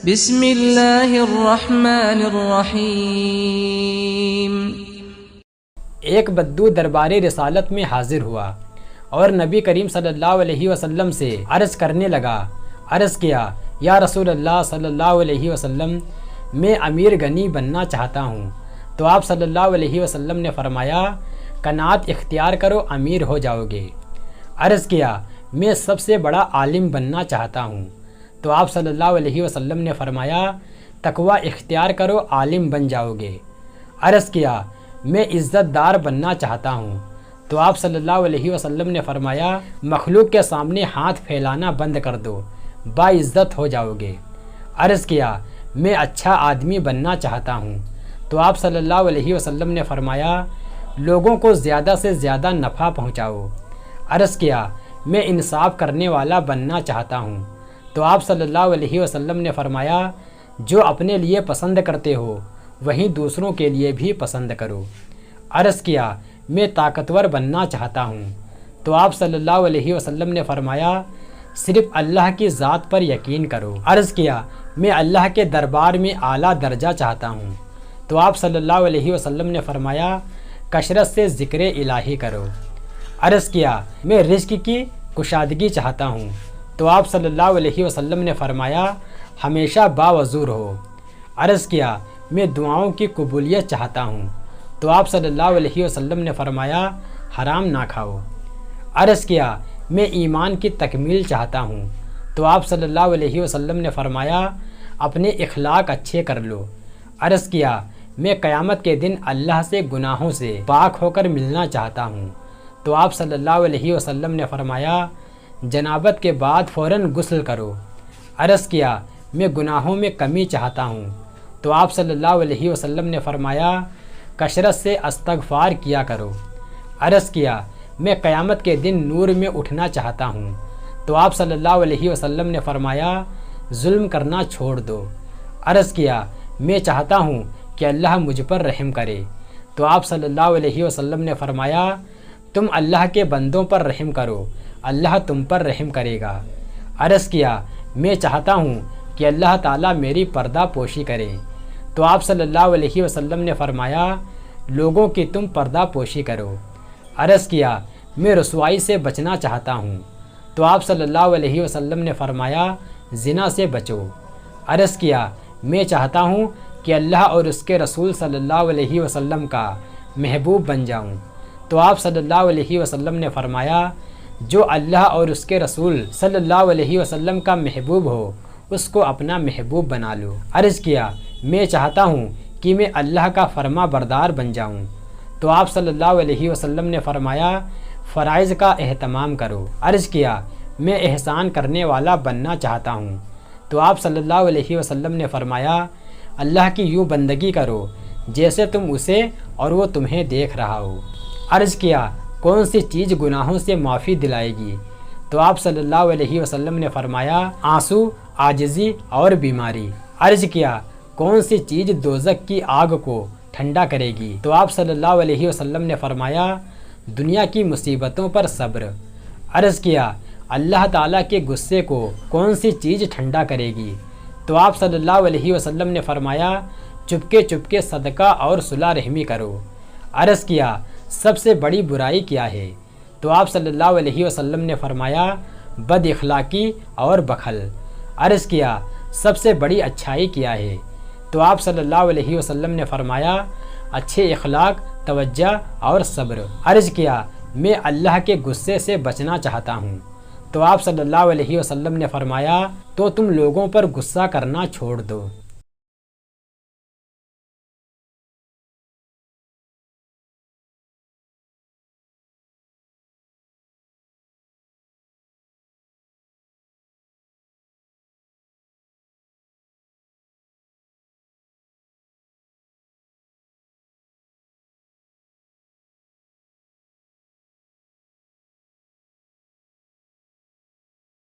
بسم اللہ الرحمن الرحیم۔ ایک بدو دربار رسالت میں حاضر ہوا اور نبی کریم صلی اللہ علیہ وسلم سے عرض کرنے لگا۔ عرض کیا، یا رسول اللہ صلی اللہ علیہ وسلم، میں امیر غنی بننا چاہتا ہوں۔ تو آپ صلی اللہ علیہ وسلم نے فرمایا، قناعت اختیار کرو، امیر ہو جاؤ گے۔ عرض کیا، میں سب سے بڑا عالم بننا چاہتا ہوں۔ تو آپ صلی اللہ علیہ وسلم نے فرمایا، تقوی اختیار کرو، عالم بن جاؤ گے۔ عرض کیا، میں عزت دار بننا چاہتا ہوں۔ تو آپ صلی اللہ علیہ وسلم نے فرمایا، مخلوق کے سامنے ہاتھ پھیلانا بند کر دو، باعزت ہو جاؤ گے۔ عرض کیا، میں اچھا آدمی بننا چاہتا ہوں۔ تو آپ صلی اللہ علیہ وسلم نے فرمایا، لوگوں کو زیادہ سے زیادہ نفع پہنچاؤ۔ عرض کیا، میں انصاف کرنے والا بننا چاہتا ہوں۔ تو آپ صلی اللہ علیہ وسلم نے فرمایا، جو اپنے لیے پسند کرتے ہو وہیں دوسروں کے لیے بھی پسند کرو۔ عرض کیا، میں طاقتور بننا چاہتا ہوں۔ تو آپ صلی اللہ علیہ وسلم نے فرمایا، صرف اللہ کی ذات پر یقین کرو۔ عرض کیا، میں اللہ کے دربار میں اعلیٰ درجہ چاہتا ہوں۔ تو آپ صلی اللہ علیہ وسلم نے فرمایا، کثرت سے ذکر الہی کرو۔ عرض کیا، میں رزق کی کشادگی چاہتا ہوں۔ تو آپ صلی اللہ علیہ وسلم نے فرمایا، ہمیشہ باوضو رہو۔ عرض کیا، میں دعاؤں کی قبولیت چاہتا ہوں۔ تو آپ صلی اللہ علیہ وسلم نے فرمایا، حرام نہ کھاؤ۔ عرض کیا، میں ایمان کی تکمیل چاہتا ہوں۔ تو آپ صلی اللہ علیہ وسلم نے فرمایا، اپنے اخلاق اچھے کر لو۔ عرض کیا، میں قیامت کے دن اللہ سے گناہوں سے پاک ہو کر ملنا چاہتا ہوں۔ تو آپ صلی اللہ علیہ وسلم نے فرمایا، جنابت کے بعد فوراً غسل کرو۔ عرض کیا، میں گناہوں میں کمی چاہتا ہوں۔ تو آپ صلی اللہ علیہ وسلم نے فرمایا، کثرت سے استغفار کیا کرو۔ عرض کیا، میں قیامت کے دن نور میں اٹھنا چاہتا ہوں۔ تو آپ صلی اللہ علیہ وسلم نے فرمایا، ظلم کرنا چھوڑ دو۔ عرض کیا، میں چاہتا ہوں کہ اللہ مجھ پر رحم کرے۔ تو آپ صلی اللہ علیہ وسلم نے فرمایا، تم اللہ کے بندوں پر رحم کرو، اللہ تم پر رحم کرے گا۔ عرض کیا، میں چاہتا ہوں کہ اللہ تعالیٰ میری پردہ پوشی کرے۔ تو آپ صلی اللہ علیہ وسلم نے فرمایا، لوگوں کی تم پردہ پوشی کرو۔ عرض کیا، میں رسوائی سے بچنا چاہتا ہوں۔ تو آپ صلی اللہ علیہ وسلم نے فرمایا، زنا سے بچو۔ عرض کیا، میں چاہتا ہوں کہ اللہ اور اس کے رسول صلی اللہ علیہ وسلم کا محبوب بن جاؤں۔ تو آپ صلی اللہ علیہ وسلم نے فرمایا، جو اللہ اور اس کے رسول صلی اللہ علیہ وسلم کا محبوب ہو اس کو اپنا محبوب بنا لو۔ عرض کیا، میں چاہتا ہوں کہ میں اللہ کا فرما بردار بن جاؤں۔ تو آپ صلی اللہ علیہ وسلم نے فرمایا، فرائض کا اہتمام کرو۔ عرض کیا، میں احسان کرنے والا بننا چاہتا ہوں۔ تو آپ صلی اللہ علیہ وسلم نے فرمایا، اللہ کی یوں بندگی کرو جیسے تم اسے اور وہ تمہیں دیکھ رہا ہو۔ عرض کیا، کون سی چیز گناہوں سے معافی دلائے گی؟ تو آپ صلی اللہ علیہ وسلم نے فرمایا، آنسو، عاجزی اور بیماری۔ عرض کیا، کون سی چیز دوزخ کی آگ کو ٹھنڈا کرے گی؟ تو آپ صلی اللہ علیہ وسلم نے فرمایا، دنیا کی مصیبتوں پر صبر۔ عرض کیا، اللہ تعالیٰ کے غصے کو کون سی چیز ٹھنڈا کرے گی؟ تو آپ صلی اللہ علیہ وسلم نے فرمایا، چپکے چپکے صدقہ اور صلح رحمی کرو۔ عرض کیا، سب سے بڑی برائی کیا ہے؟ تو آپ صلی اللہ علیہ وسلم نے فرمایا، بد اخلاقی اور بخل۔ عرض کیا، سب سے بڑی اچھائی کیا ہے؟ تو آپ صلی اللہ علیہ وسلم نے فرمایا، اچھے اخلاق، توجہ اور صبر۔ عرض کیا، میں اللہ کے غصے سے بچنا چاہتا ہوں۔ تو آپ صلی اللہ علیہ وسلم نے فرمایا، تو تم لوگوں پر غصہ کرنا چھوڑ دو۔